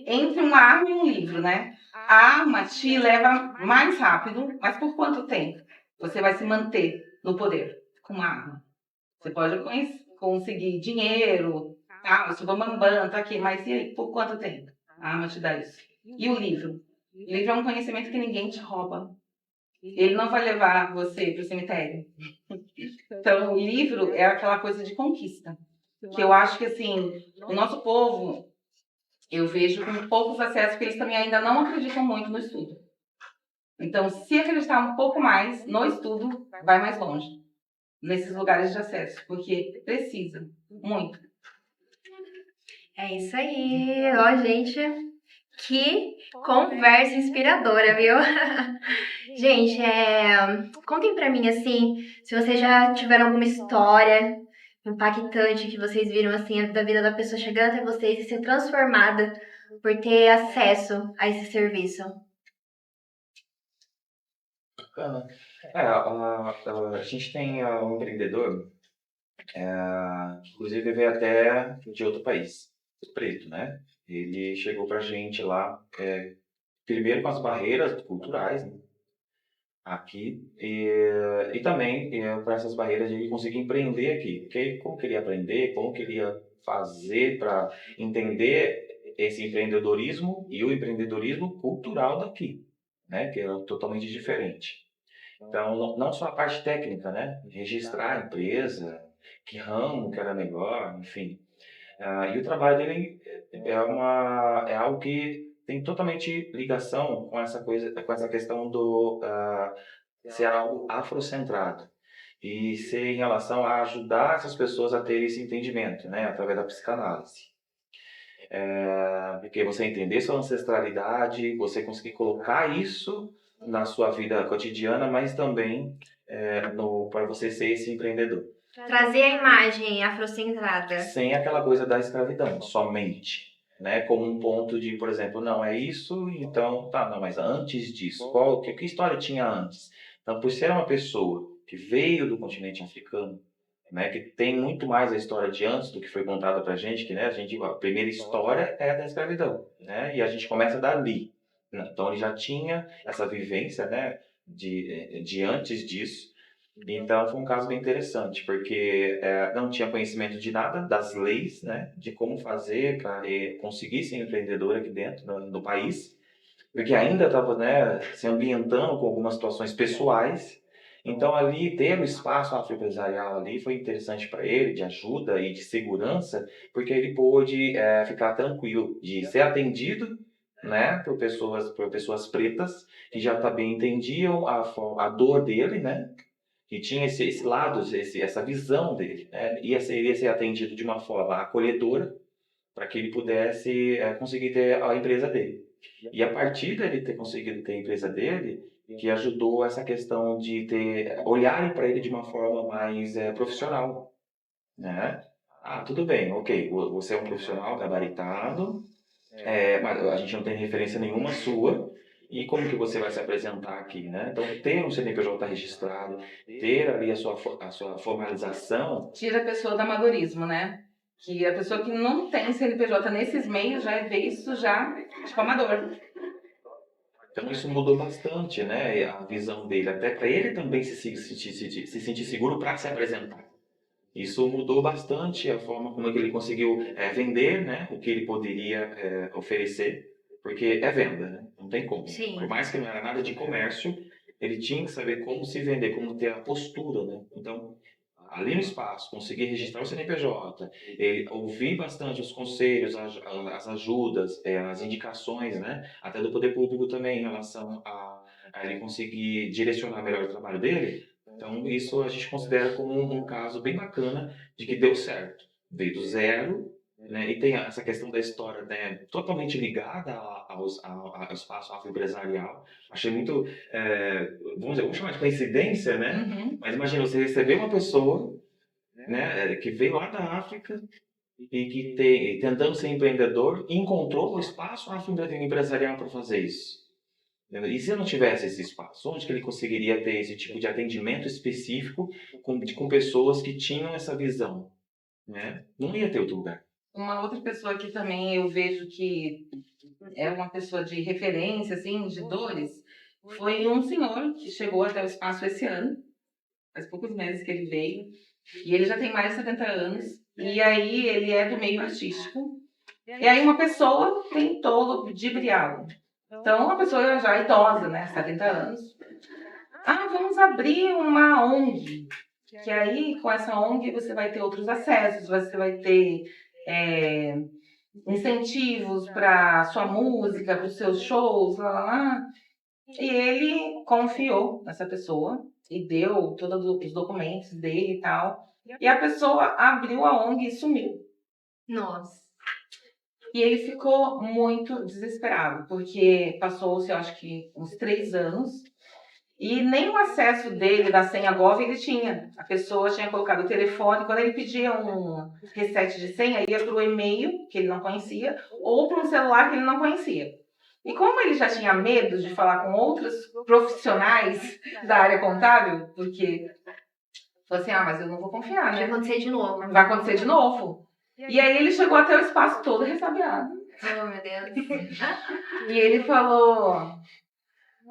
Speaker 3: entre uma arma e um livro, né? A arma te leva mais rápido, mas por quanto tempo você vai se manter no poder com uma arma? Você pode conseguir dinheiro, tá? Eu sou bambambam, tá aqui, mas e aí, por quanto tempo? A arma te dá isso. E o livro? O livro é um conhecimento que ninguém te rouba. Ele não vai levar você para o cemitério. Então, o livro é aquela coisa de conquista. Que eu acho que, assim, o nosso povo, eu vejo com poucos acessos, porque eles também ainda não acreditam muito no estudo. Então, se acreditar um pouco mais no estudo, vai mais longe. Nesses lugares de acesso. Porque precisa. Muito.
Speaker 1: É isso aí, ó, gente. Que conversa inspiradora, viu? Gente, contem pra mim, assim, se vocês já tiveram alguma história impactante que vocês viram, assim, da vida da pessoa chegando até vocês e ser transformada por ter acesso a esse serviço.
Speaker 2: Bacana. A gente tem um empreendedor, que inclusive veio até de outro país, preto, né? Ele chegou pra gente lá, primeiro com as barreiras culturais, né, aqui, e também para essas barreiras de ele conseguir empreender aqui. Porque como queria aprender, como queria fazer para entender esse empreendedorismo e o empreendedorismo cultural daqui, né? Que é totalmente diferente. Então, não só a parte técnica, né? Registrar a empresa, que ramo que era melhor, enfim. E o trabalho dele é algo que tem totalmente ligação com essa coisa, com essa questão do ser algo afrocentrado e ser em relação a ajudar essas pessoas a terem esse entendimento, né, através da psicanálise. Porque você entender sua ancestralidade, você conseguir colocar isso na sua vida cotidiana, mas também para você ser esse empreendedor.
Speaker 1: Trazer a imagem afrocentrada.
Speaker 2: Sem aquela coisa da escravidão, somente. Né? Como um ponto de, por exemplo, não é isso, então, tá, não, mas antes disso, que história tinha antes? Então, por ser uma pessoa que veio do continente africano, né, que tem muito mais a história de antes do que foi contada pra gente, que, né, a primeira história é da escravidão, né, e a gente começa dali. Então, ele já tinha essa vivência, né, de antes disso. Então, foi um caso bem interessante, porque não tinha conhecimento de nada das leis, né, de como fazer para conseguir ser empreendedor aqui dentro do país, porque ainda estava, né, se ambientando com algumas situações pessoais. Então, ali, ter o espaço afroempresarial ali foi interessante para ele, de ajuda e de segurança, porque ele pôde ficar tranquilo de ser atendido, né, por pessoas pretas, que já também entendiam a dor dele, né, que tinha esse lado, essa visão dele, né? Iria ser atendido de uma forma acolhedora para que ele pudesse conseguir ter a empresa dele. E a partir dele ter conseguido ter a empresa dele, que ajudou essa questão de olharem para ele de uma forma mais profissional, né? Ah, tudo bem, ok, você é um profissional gabaritado, mas a gente não tem referência nenhuma sua, e como que você vai se apresentar aqui, né? Então, ter um CNPJ registrado, ter ali a sua formalização.
Speaker 3: Tira a pessoa do amadorismo, né? Que a pessoa que não tem CNPJ nesses meios já é visto já tipo amador.
Speaker 2: Então, isso mudou bastante, né? A visão dele, até para ele também se sentir seguro para se apresentar. Isso mudou bastante a forma como é que ele conseguiu vender, né, o que ele poderia oferecer, porque é venda, né? Não tem como.
Speaker 1: Sim.
Speaker 2: Por mais que não era nada de comércio, ele tinha que saber como se vender, como ter a postura, né? Então, ali no espaço, conseguir registrar o CNPJ, ele ouvir bastante os conselhos, as ajudas, as indicações, né, até do poder público também em relação a ele conseguir direcionar melhor o trabalho dele. Então, isso a gente considera como um caso bem bacana de que deu certo. Veio do zero, né, e tem essa questão da história, né, totalmente ligada ao espaço afroempresarial. Achei muito, vamos chamar de coincidência, né?
Speaker 3: Uhum.
Speaker 2: Mas imagina, você receber uma pessoa, né, que veio lá da África e que tentando ser empreendedor, encontrou o espaço afroempresarial para fazer isso. E se eu não tivesse esse espaço, onde que ele conseguiria ter esse tipo de atendimento específico com pessoas que tinham essa visão? Né? Não ia ter outro lugar.
Speaker 3: Uma outra pessoa que também eu vejo que é uma pessoa de referência, assim, de dores, foi um senhor que chegou até o espaço esse ano, faz poucos meses que ele veio, e ele já tem mais de 70 anos, e aí ele é do meio artístico, e aí uma pessoa tentou ludibriá-lo. Então, uma pessoa já idosa, né, 70 anos, vamos abrir uma ONG, que aí com essa ONG você vai ter outros acessos, você vai ter incentivos para sua música, para os seus shows, lá. E ele confiou nessa pessoa e deu todos os documentos dele e tal. E a pessoa abriu a ONG e sumiu.
Speaker 1: Nossa.
Speaker 3: E ele ficou muito desesperado, porque passou-se, eu acho que, uns 3 anos, e nem o acesso dele da senha Gov ele tinha. A pessoa tinha colocado o telefone, quando ele pedia um reset de senha, ia para o e-mail, que ele não conhecia, ou para um celular que ele não conhecia. E como ele já tinha medo de falar com outros profissionais da área contábil, porque falou assim, mas eu não vou confiar,
Speaker 1: Vai
Speaker 3: né?
Speaker 1: acontecer de novo.
Speaker 3: Vai acontecer de novo. E aí ele chegou até o espaço todo ressabiado.
Speaker 1: Oh, meu Deus.
Speaker 3: E ele falou,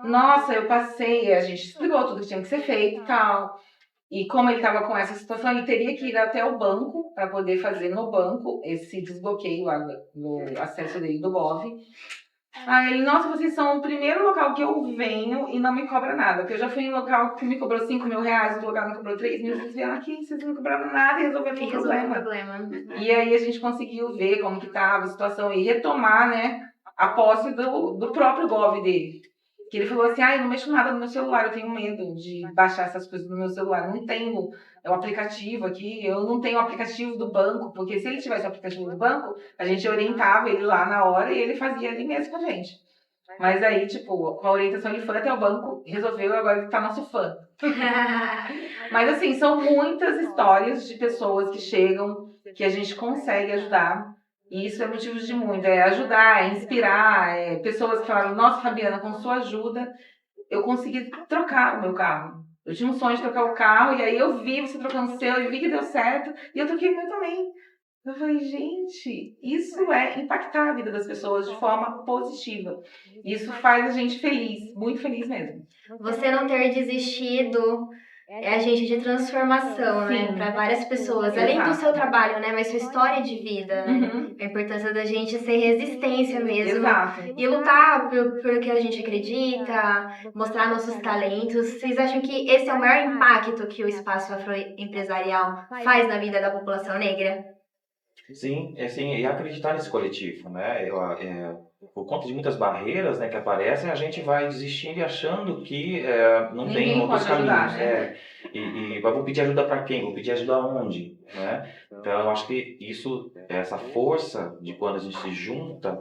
Speaker 3: nossa, eu passei, a gente explicou tudo que tinha que ser feito e tal. E como ele estava com essa situação, ele teria que ir até o banco para poder fazer no banco esse desbloqueio lá no acesso dele do Gov. Aí ele, nossa, vocês são o primeiro local que eu venho e não me cobra nada. Porque eu já fui em um local que me cobrou 5 mil reais, outro lugar me cobrou 3 mil. Vocês vieram aqui, vocês não me cobraram nada e resolveram o problema. E aí a gente conseguiu ver como que estava a situação e retomar, né, a posse do próprio Gov dele. Que ele falou assim, eu não mexo nada no meu celular, eu tenho medo de baixar essas coisas no meu celular. Eu não tenho o aplicativo aqui, eu não tenho o aplicativo do banco, porque se ele tivesse o aplicativo do banco, a gente orientava ele lá na hora e ele fazia ali mesmo com a gente. Mas aí, tipo, com a orientação ele foi até o banco, resolveu e agora ele tá nosso fã. Mas assim, são muitas histórias de pessoas que chegam, que a gente consegue ajudar. E isso é motivo de muito, é ajudar, é inspirar, pessoas que falaram, nossa, Fabiana, com sua ajuda, eu consegui trocar o meu carro. Eu tinha um sonho de trocar o carro, e aí eu vi você trocando o seu, eu vi que deu certo, e eu troquei o meu também. Eu falei, gente, isso é impactar a vida das pessoas de forma positiva. Isso faz a gente feliz, muito feliz mesmo.
Speaker 1: Você não ter desistido é agente de transformação, né?
Speaker 3: Sim.
Speaker 1: Para várias pessoas.
Speaker 3: Exato.
Speaker 1: Além do seu trabalho, né? Mas sua história de vida, né?
Speaker 3: Uhum.
Speaker 1: A importância da gente ser resistência mesmo.
Speaker 3: Exato.
Speaker 1: E lutar por o que a gente acredita, mostrar nossos talentos. Vocês acham que esse é o maior impacto que o espaço afroempresarial faz na vida da população negra?
Speaker 2: Sim, assim, e acreditar nesse coletivo, né? Por conta de muitas barreiras, né, que aparecem, a gente vai desistindo e achando que não
Speaker 3: Ninguém
Speaker 2: tem outros
Speaker 3: pode ajudar,
Speaker 2: caminhos.
Speaker 3: né?
Speaker 2: E vou pedir ajuda para quem? Vou pedir ajuda aonde? Né? Então, eu acho que essa força de quando a gente se junta,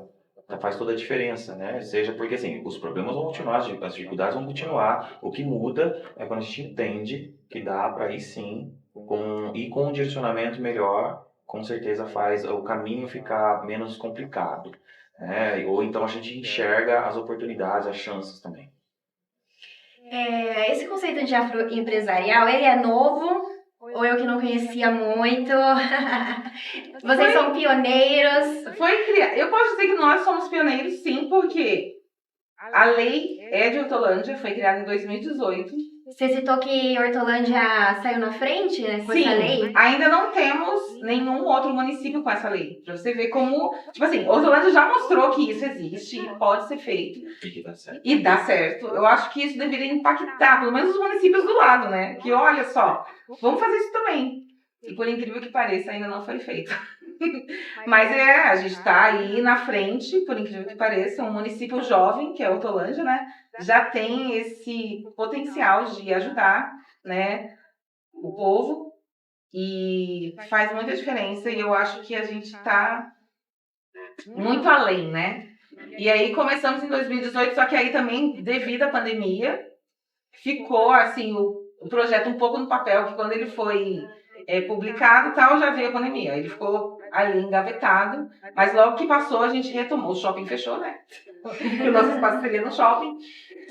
Speaker 2: faz toda a diferença, né? Seja porque, assim, os problemas vão continuar, as dificuldades vão continuar. O que muda é quando a gente entende que dá para ir sim, com um direcionamento melhor, com certeza faz o caminho ficar menos complicado, né? Ou então a gente enxerga as oportunidades, as chances também.
Speaker 1: Esse conceito de afroempresarial, ele é novo? Ou eu que não conhecia muito? Vocês são pioneiros?
Speaker 3: Eu posso dizer que nós somos pioneiros, sim, porque a lei é de Hortolândia, foi criada em 2018.
Speaker 1: Você citou que Hortolândia saiu na frente, né, com essa lei?
Speaker 3: Sim, ainda não temos nenhum outro município com essa lei. Pra você ver como, tipo assim, Hortolândia já mostrou que isso existe e pode ser feito.
Speaker 2: E que dá certo.
Speaker 3: E dá certo. Eu acho que isso deveria impactar, pelo menos os municípios do lado, né? Que olha só, vamos fazer isso também. E por incrível que pareça, ainda não foi feito. Mas a gente tá aí na frente, por incrível que pareça, um município jovem, que é Hortolândia, né? Já tem esse potencial de ajudar, né, o povo e faz muita diferença e eu acho que a gente tá muito além, né? E aí começamos em 2018, só que aí também, devido à pandemia, ficou assim o projeto um pouco no papel, que quando ele foi publicado e tal, já veio a pandemia. Ele ficou ali engavetado, mas logo que passou a gente retomou. O shopping fechou, né? O nosso espaço seria no shopping.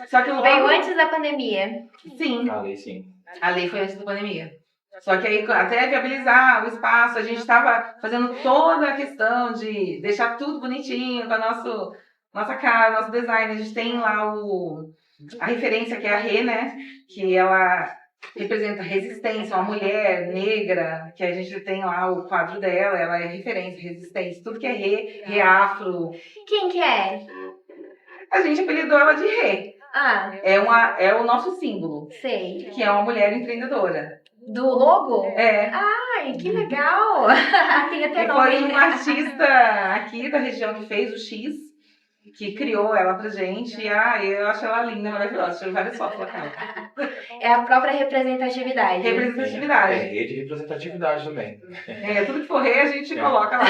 Speaker 3: Só que logo...
Speaker 1: Veio antes da pandemia.
Speaker 3: Sim.
Speaker 2: A lei, sim.
Speaker 3: A lei foi antes da pandemia. Só que aí, até viabilizar o espaço, a gente estava fazendo toda a questão de deixar tudo bonitinho com a nossa cara, nosso design. A gente tem lá a referência que é a Rê, né? Que ela representa resistência, uma mulher negra, que a gente tem lá o quadro dela, ela é referência, resistência, tudo que é Rê afro.
Speaker 1: Quem que é?
Speaker 3: A gente apelidou ela de Rê.
Speaker 1: Ah,
Speaker 3: É o nosso símbolo,
Speaker 1: sei.
Speaker 3: que é uma mulher empreendedora.
Speaker 1: Do logo?
Speaker 3: É.
Speaker 1: Ai, que legal! Tem até
Speaker 3: E
Speaker 1: nome.
Speaker 3: foi um artista aqui da região que fez o X, que criou ela pra gente. E eu acho ela linda, maravilhosa. Tive várias fotos com ela.
Speaker 1: É a própria representatividade.
Speaker 3: Representatividade.
Speaker 2: Rede de representatividade também.
Speaker 3: Tudo que for rei a gente coloca lá.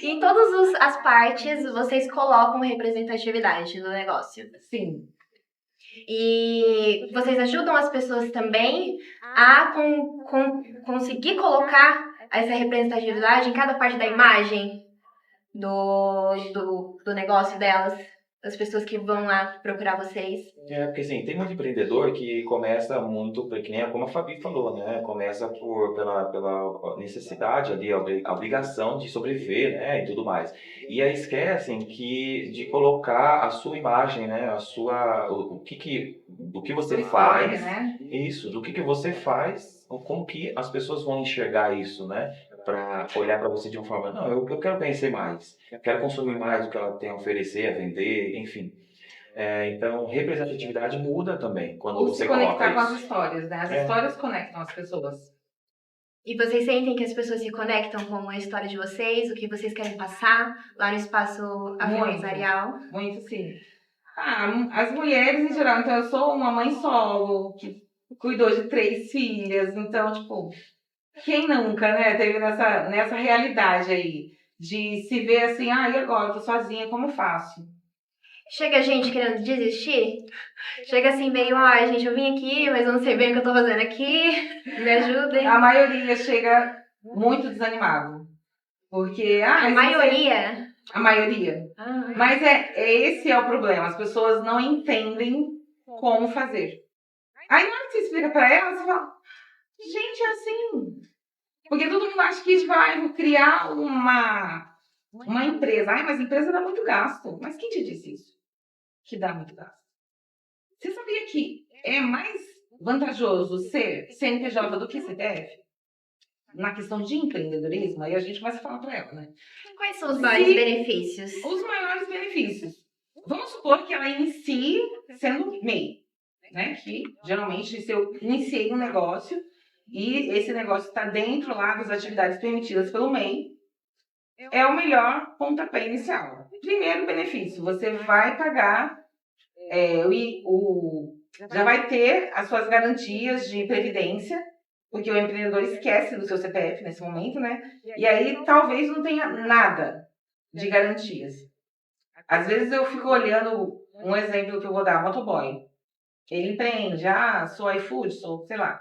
Speaker 1: Em todas as partes, vocês colocam representatividade no negócio.
Speaker 3: Sim.
Speaker 1: E vocês ajudam as pessoas também a conseguir colocar essa representatividade em cada parte da imagem do negócio delas, das pessoas que vão lá procurar vocês.
Speaker 2: Porque assim, tem muito empreendedor que começa muito, que nem como a Fabi falou, né? Começa pela necessidade ali, a obrigação de sobreviver, né? E tudo mais. E aí esquecem de colocar a sua imagem, né? Do que você faz,
Speaker 3: né?
Speaker 2: isso, do que você faz, como que as pessoas vão enxergar isso, né? Para olhar para você de uma forma, não, eu quero conhecer mais, quero consumir mais do que ela tem a oferecer, a vender, enfim. Então, representatividade muda também quando
Speaker 3: Ou
Speaker 2: você
Speaker 3: se
Speaker 2: coloca
Speaker 3: conectar com as
Speaker 2: isso.
Speaker 3: histórias, né? As histórias conectam as pessoas.
Speaker 1: E vocês sentem que as pessoas se conectam com a história de vocês, o que vocês querem passar lá no espaço empresarial?
Speaker 3: Muito, sim. As mulheres em geral, então eu sou uma mãe solo, que cuidou de 3 filhas, então, tipo, quem nunca, né, teve nessa realidade aí, de se ver assim, e agora, eu tô sozinha, como faço?
Speaker 1: Chega gente querendo desistir? Chega assim meio, gente, eu vim aqui, mas eu não sei bem o que eu tô fazendo aqui, me ajudem.
Speaker 3: A maioria chega muito desanimado, porque...
Speaker 1: A maioria?
Speaker 3: A maioria. Mas esse é o problema, as pessoas não entendem como fazer. Aí na hora que você explica pra elas, você fala, gente, é assim. Porque todo mundo acha que vou criar uma empresa. Mas a empresa dá muito gasto. Mas quem te disse isso? Que dá muito gasto. Você sabia que é mais vantajoso ser CNPJ do que CPF? Na questão de empreendedorismo, aí a gente começa a falar pra ela, né?
Speaker 1: Quais são os maiores benefícios?
Speaker 3: Os maiores benefícios. Vamos supor que ela inicie sendo MEI, né? Que geralmente se eu iniciei um negócio e esse negócio está dentro lá das atividades permitidas pelo MEI, é o melhor pontapé inicial. Primeiro benefício, você vai pagar, já vai ter as suas garantias de previdência, porque o empreendedor esquece do seu CPF nesse momento, né? E aí talvez não tenha nada de garantias. Às vezes eu fico olhando um exemplo que eu vou dar, motoboy. Ele empreende, sou iFood, sou, sei lá.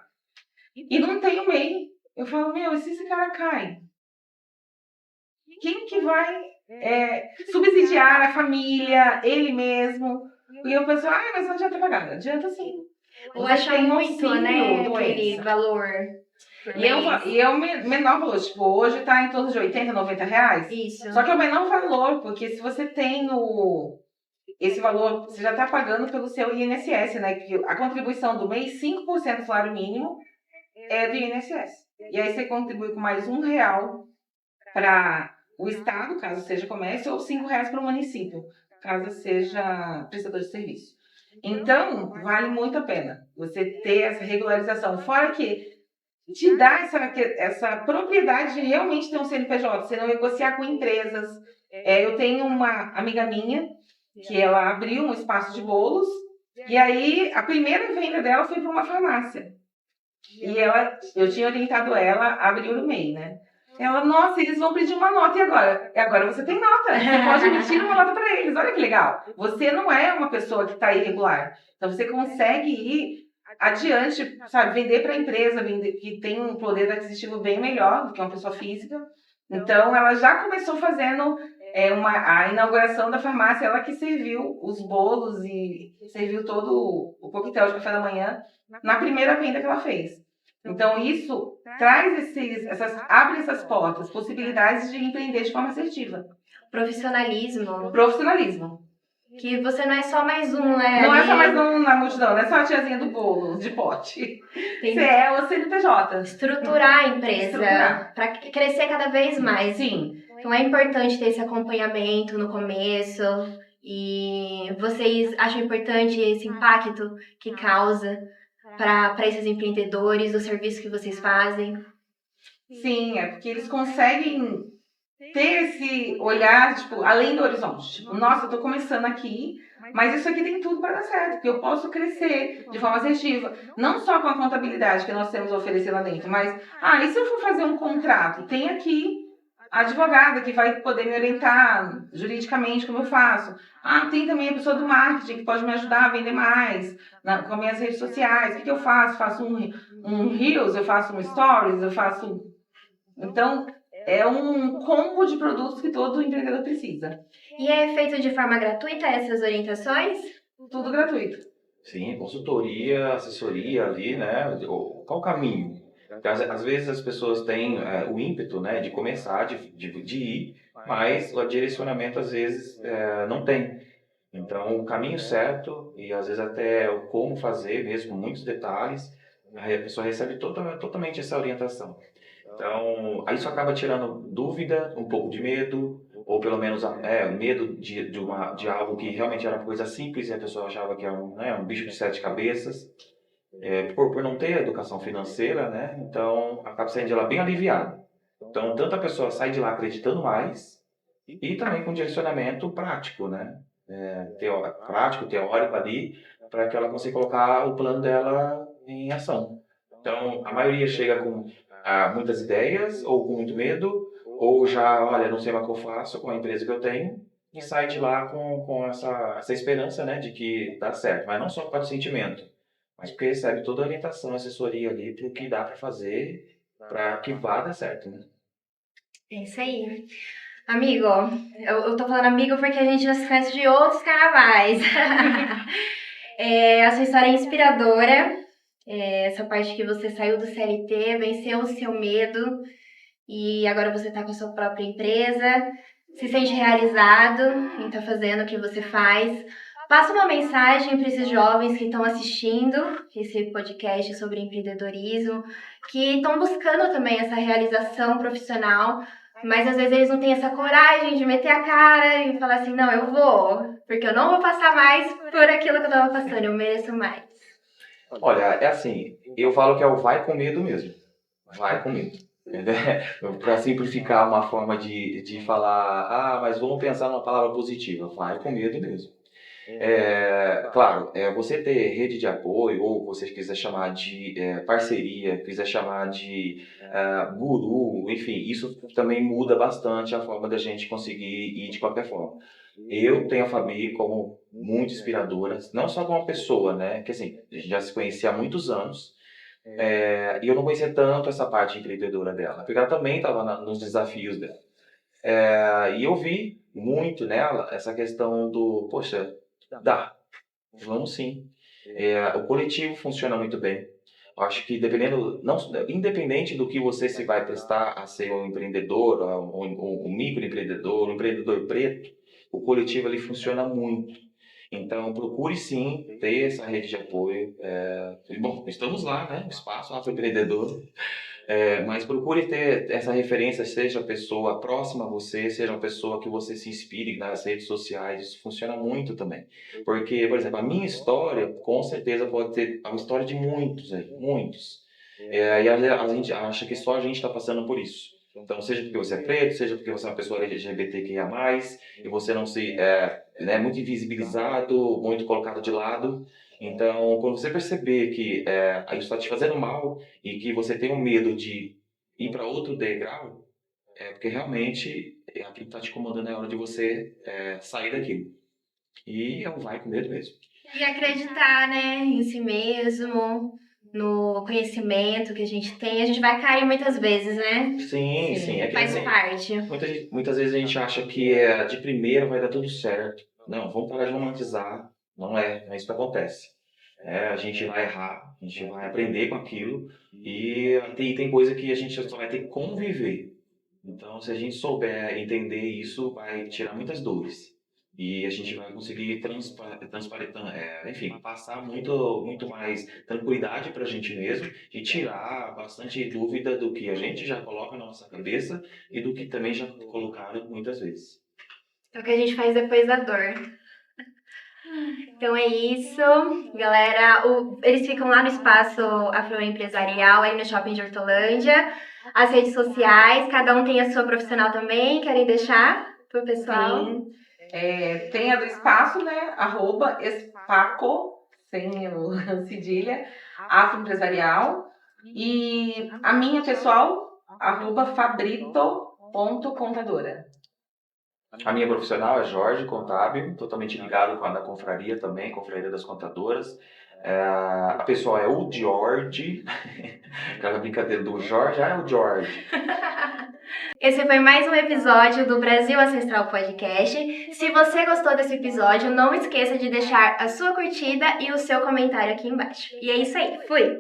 Speaker 3: E não tem o MEI. Eu falo, e se esse cara cai? Quem que vai subsidiar a família, ele mesmo? E eu penso, mas não adianta pagar. Adianta sim.
Speaker 1: Ou acha muito, né, aquele valor.
Speaker 3: E é o menor valor, tipo, hoje tá em torno de 80, 90 reais.
Speaker 1: Isso.
Speaker 3: Só que é o menor valor, porque se você tem esse valor, você já tá pagando pelo seu INSS, né? Que a contribuição do mês, 5% do salário mínimo é do INSS. E aí você contribui com mais R$1 para o Estado, caso seja comércio, ou R$5 para o município, caso seja prestador de serviço. Então, vale muito a pena você ter essa regularização. Fora que te dá essa propriedade de realmente ter um CNPJ, você não negociar com empresas. Eu tenho uma amiga minha que ela abriu um espaço de bolos e aí a primeira venda dela foi para uma farmácia. E eu tinha orientado ela a abrir o MEI, né? Ela, nossa, eles vão pedir uma nota e agora? E agora você tem nota, você pode emitir uma nota para eles, olha que legal. Você não é uma pessoa que está irregular, então você consegue ir adiante, sabe, vender para a empresa, que tem um poder aquisitivo bem melhor do que uma pessoa física. Então, ela já começou fazendo a inauguração da farmácia, ela que serviu os bolos e serviu todo o coquetel de café da manhã na primeira venda que ela fez. Então, isso traz abre essas portas, possibilidades de empreender de forma assertiva.
Speaker 1: Profissionalismo. Que você não é só mais um, né?
Speaker 3: Não é só mais um na multidão, não é só a tiazinha do bolo, de pote. Você é o CNPJ.
Speaker 1: Estruturar a empresa para crescer cada vez mais.
Speaker 3: Sim.
Speaker 1: Então é importante ter esse acompanhamento no começo. E vocês acham importante esse impacto que causa para esses empreendedores, o serviço que vocês fazem?
Speaker 3: Sim, é porque eles conseguem ter esse olhar, tipo, além do horizonte. Tipo, nossa, eu tô começando aqui, mas isso aqui tem tudo para dar certo, porque eu posso crescer de forma assertiva. Não só com a contabilidade que nós temos a oferecer lá dentro, mas, e se eu for fazer um contrato? Tem aqui a advogada que vai poder me orientar juridicamente como eu faço. Tem também a pessoa do marketing que pode me ajudar a vender mais com as minhas redes sociais. O que eu faço? Faço um Reels, eu faço um Stories, eu faço... Então, é um combo de produtos que todo empreendedor precisa.
Speaker 1: E é feito de forma gratuita essas orientações?
Speaker 3: Tudo gratuito.
Speaker 2: Sim, consultoria, assessoria ali, né? Qual o caminho? Porque às vezes as pessoas têm o ímpeto, né, de começar, de ir, mas o direcionamento às vezes não tem. Então, o caminho certo e às vezes até o como fazer, mesmo com muitos detalhes, a pessoa recebe totalmente essa orientação. Então, isso acaba tirando dúvida, um pouco de medo, ou pelo menos medo de algo que realmente era uma coisa simples e a pessoa achava que era um bicho de sete cabeças, por não ter educação financeira, né? Então, acaba saindo de lá bem aliviado. Então, tanto a pessoa sai de lá acreditando mais e também com direcionamento prático, né? Prático, teórico ali, para que ela consiga colocar o plano dela em ação. Então, a maioria chega com muitas ideias, ou com muito medo, ou já, olha, não sei mais o que eu faço com a empresa que eu tenho, e sai de lá com essa esperança, né, de que dá certo. Mas não só por causa do sentimento, mas porque recebe toda a orientação, assessoria ali, para o que dá para fazer, para que vá dar certo, né?
Speaker 1: É isso aí. Amigo, eu tô falando amigo porque a gente já se conhece de outros carnavais. A sua história é inspiradora. Essa parte que você saiu do CLT, venceu o seu medo e agora você tá com a sua própria empresa, se sente realizado em estar fazendo o que você faz. Passa uma mensagem para esses jovens que estão assistindo esse podcast sobre empreendedorismo, que estão buscando também essa realização profissional, mas às vezes eles não têm essa coragem de meter a cara e falar assim, não, eu vou, porque eu não vou passar mais por aquilo que eu estava passando, eu mereço mais.
Speaker 2: Olha, é assim, eu falo que é o vai com medo mesmo. Vai com medo. Para simplificar uma forma de falar, mas vamos pensar numa palavra positiva. Vai com medo mesmo. Claro, você ter rede de apoio, ou você quiser chamar de parceria, quiser chamar de guru, enfim, isso também muda bastante a forma da gente conseguir ir de qualquer forma. Eu tenho a Fabi como muito inspiradora, não só como uma pessoa, né? Que assim, a gente já se conhecia há muitos anos, e eu não conhecia tanto essa parte empreendedora dela, porque ela também estava nos desafios dela. E eu vi muito nela essa questão do, poxa, dá, vamos sim. O coletivo funciona muito bem. Eu acho que independente do que você se vai prestar a ser um empreendedor, um microempreendedor, um empreendedor preto, o coletivo ali funciona muito. Então, procure sim ter essa rede de apoio. Bom, estamos lá, né? No espaço Afroempreendedor. Mas procure ter essa referência, seja a pessoa próxima a você, seja uma pessoa que você se inspire nas redes sociais. Isso funciona muito também. Porque, por exemplo, a minha história, com certeza, pode ser a história de muitos aí, muitos. E a gente acha que só a gente está passando por isso. Então, seja porque você é preto, seja porque você é uma pessoa LGBTQIA+, e você não se muito invisibilizado, muito colocado de lado. Então, quando você perceber que isso está te fazendo mal e que você tem um medo de ir para outro degrau, porque realmente aquilo que está te incomodando é a hora de você sair daquilo. E vai com medo mesmo.
Speaker 1: E acreditar, né, em si mesmo, no conhecimento que a gente tem. A gente vai cair muitas vezes, né?
Speaker 2: Sim.
Speaker 1: Faz parte.
Speaker 2: Muitas vezes a gente acha que de primeira vai dar tudo certo. Não, vamos parar de romantizar. Não é isso que acontece. A gente vai errar, a gente vai aprender com aquilo e tem coisa que a gente só vai ter que conviver. Então, se a gente souber entender isso, vai tirar muitas dores. E a gente vai conseguir passar muito mais tranquilidade para a gente mesmo e tirar bastante dúvida do que a gente já coloca na nossa cabeça e do que também já colocaram muitas vezes.
Speaker 1: É o que a gente faz depois da dor. Então é isso, galera. Eles ficam lá no espaço afroempresarial, aí no shopping de Hortolândia. as redes sociais, cada um tem a sua profissional também, querem deixar pro pessoal?
Speaker 3: Sim. Tem a do espaço, né? @espaco, sem o cedilha, afroempresarial. E a minha pessoal, @fabrito.contadora.
Speaker 2: A minha profissional é Jorge, contábil, totalmente ligado com a da confraria também, Confraria das Contadoras. A pessoal é o George, aquela brincadeira do Jorge, é o George.
Speaker 1: Esse foi mais um episódio do Brasil Ancestral Podcast. Se você gostou desse episódio, não esqueça de deixar a sua curtida e o seu comentário aqui embaixo. E é isso aí, fui!